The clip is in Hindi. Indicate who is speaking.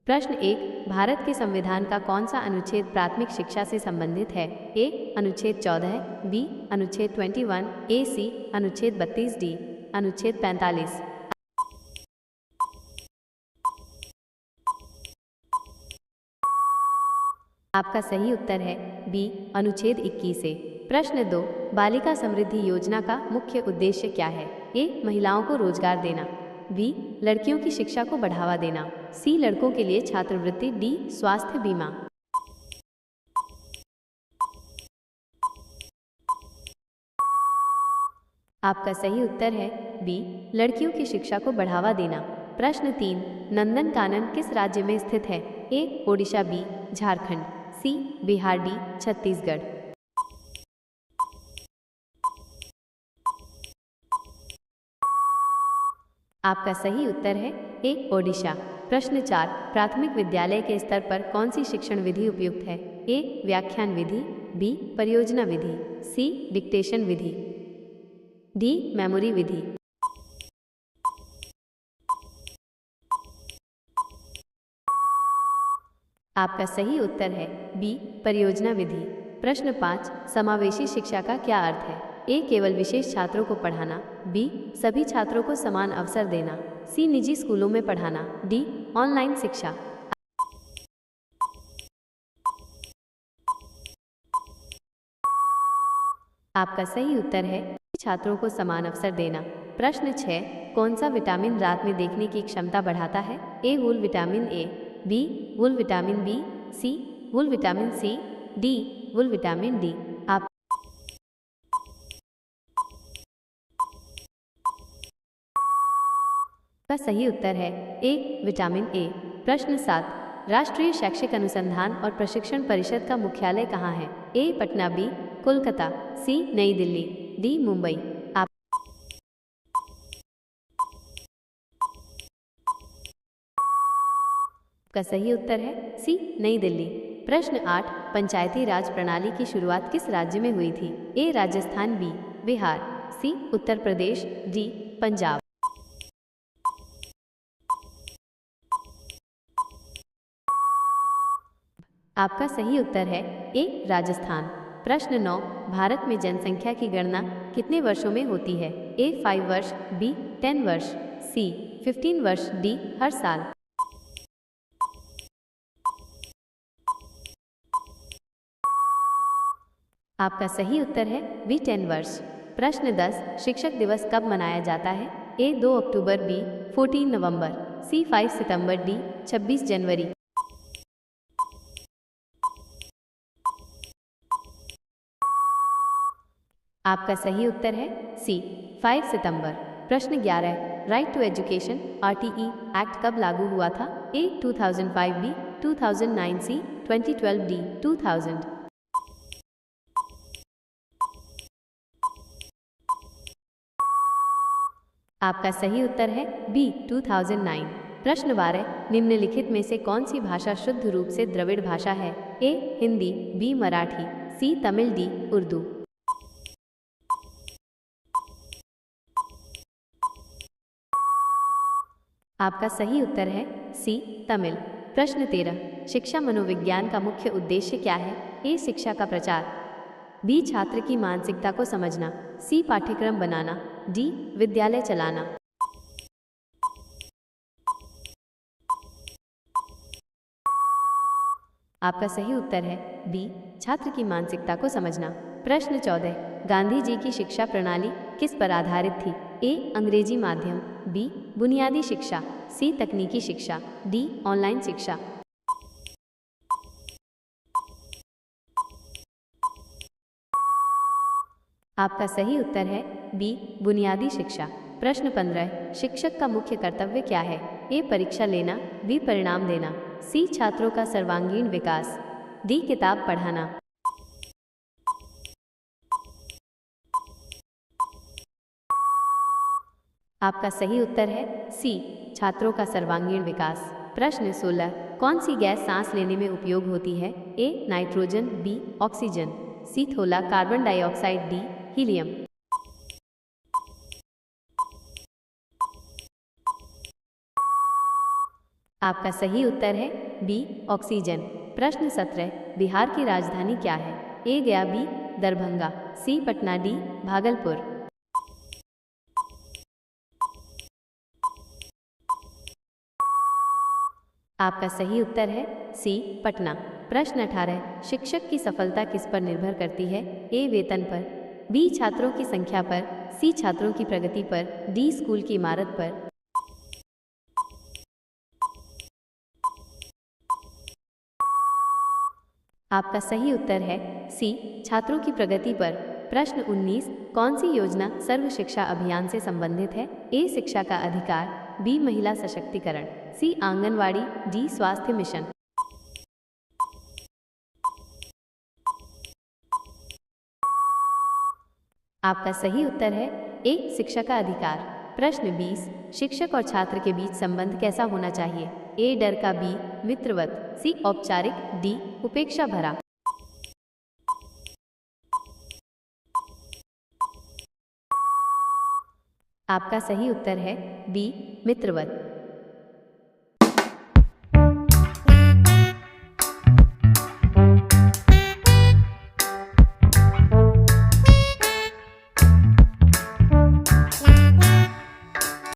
Speaker 1: प्रश्न एक, भारत के संविधान का कौन सा अनुच्छेद प्राथमिक शिक्षा से संबंधित है? ए अनुच्छेद 14, बी अनुच्छेद 21, ए सी अनुच्छेद 32, डी अनुच्छेद 45। आपका सही उत्तर है बी अनुच्छेद 21 से। प्रश्न 2, बालिका समृद्धि योजना का मुख्य उद्देश्य क्या है? ए महिलाओं को रोजगार देना, बी लड़कियों की शिक्षा को बढ़ावा देना, सी लड़कों के लिए छात्रवृत्ति, डी स्वास्थ्य बीमा। आपका सही उत्तर है बी लड़कियों की शिक्षा को बढ़ावा देना। प्रश्न 3, नंदनकानन किस राज्य में स्थित है? ए ओडिशा, बी झारखंड, सी बिहार, डी छत्तीसगढ़। आपका सही उत्तर है ए ओडिशा। प्रश्न 4, प्राथमिक विद्यालय के स्तर पर कौन सी शिक्षण विधि उपयुक्त है? ए व्याख्यान विधि, बी परियोजना विधि, सी डिक्टेशन विधि, डी मेमोरी विधि। आपका सही उत्तर है बी परियोजना विधि। प्रश्न 5, समावेशी शिक्षा का क्या अर्थ है? ए केवल विशेष छात्रों को पढ़ाना, बी सभी छात्रों को समान अवसर देना, सी निजी स्कूलों में पढ़ाना, डी ऑनलाइन शिक्षा। आपका सही उत्तर है छात्रों को समान अवसर देना। प्रश्न 6, कौन सा विटामिन रात में देखने की क्षमता बढ़ाता है? ए वूल विटामिन ए, बी वूल विटामिन बी, सी वूल विटामिन सी, डी वूल विटामिन डी। आप का सही उत्तर है ए विटामिन ए। प्रश्न 7, राष्ट्रीय शैक्षिक अनुसंधान और प्रशिक्षण परिषद का मुख्यालय कहाँ है? ए पटना, बी कोलकाता, सी नई दिल्ली, डी मुंबई। आपका सही उत्तर है सी नई दिल्ली। प्रश्न 8, पंचायती राज प्रणाली की शुरुआत किस राज्य में हुई थी? ए राजस्थान, बी बिहार, सी उत्तर प्रदेश, डी पंजाब। आपका सही उत्तर है ए राजस्थान। प्रश्न 9, भारत में जनसंख्या की गणना कितने वर्षों में होती है? ए 5 वर्ष, बी 10 वर्ष, सी 15 वर्ष, डी हर साल। आपका सही उत्तर है बी 10 वर्ष। प्रश्न 10, शिक्षक दिवस कब मनाया जाता है? ए 2 अक्टूबर, बी 14 नवंबर, सी 5 सितंबर, डी 26 जनवरी। आपका सही उत्तर है सी 5 सितंबर। प्रश्न 11, right to education RTE act कब लागू हुआ था? A 2005, B 2009, C 2012, D 2000। आपका सही उत्तर है बी 2009। प्रश्न 12, निम्नलिखित में से कौन सी भाषा शुद्ध रूप से द्रविड़ भाषा है? ए हिंदी, बी मराठी, सी तमिल, डी उर्दू। आपका सही उत्तर है सी तमिल। प्रश्न 13, शिक्षा मनोविज्ञान का मुख्य उद्देश्य क्या है? ए शिक्षा का प्रचार, बी छात्र की मानसिकता को समझना, सी पाठ्यक्रम बनाना, डी विद्यालय चलाना। आपका सही उत्तर है बी छात्र की मानसिकता को समझना। प्रश्न 14, गांधी जी की शिक्षा प्रणाली किस पर आधारित थी? ए अंग्रेजी माध्यम, बी बुनियादी शिक्षा, सी तकनीकी शिक्षा, डी ऑनलाइन शिक्षा। आपका सही उत्तर है बी बुनियादी शिक्षा। प्रश्न 15, शिक्षक का मुख्य कर्तव्य क्या है? ए परीक्षा लेना, बी परिणाम देना, सी छात्रों का सर्वांगीण विकास, डी किताब पढ़ाना। आपका सही उत्तर है सी छात्रों का सर्वांगीण विकास। प्रश्न 16, कौन सी गैस सांस लेने में उपयोग होती है? A nitrogen, B oxygen, C थोला carbon dioxide, D helium. आपका सही उत्तर है बी ऑक्सीजन। प्रश्न 17, बिहार की राजधानी क्या है? ए गया, बी दरभंगा, सी पटना, डी भागलपुर। आपका सही उत्तर है सी पटना। प्रश्न 18, शिक्षक की सफलता किस पर निर्भर करती है? ए वेतन पर, बी छात्रों की संख्या पर, सी छात्रों की प्रगति पर, डी स्कूल की इमारत पर। आपका सही उत्तर है सी छात्रों की प्रगति पर। प्रश्न 19, कौन सी योजना सर्व शिक्षा अभियान से संबंधित है? ए शिक्षा का अधिकार, बी महिला सशक्तिकरण, सी आंगनवाड़ी, डी स्वास्थ्य मिशन। आपका सही उत्तर है ए शिक्षा का अधिकार। प्रश्न 20, शिक्षक और छात्र के बीच संबंध कैसा होना चाहिए? ए डर का, बी मित्रवत, सी औपचारिक, डी उपेक्षा भरा। आपका सही उत्तर है बी मित्रवत।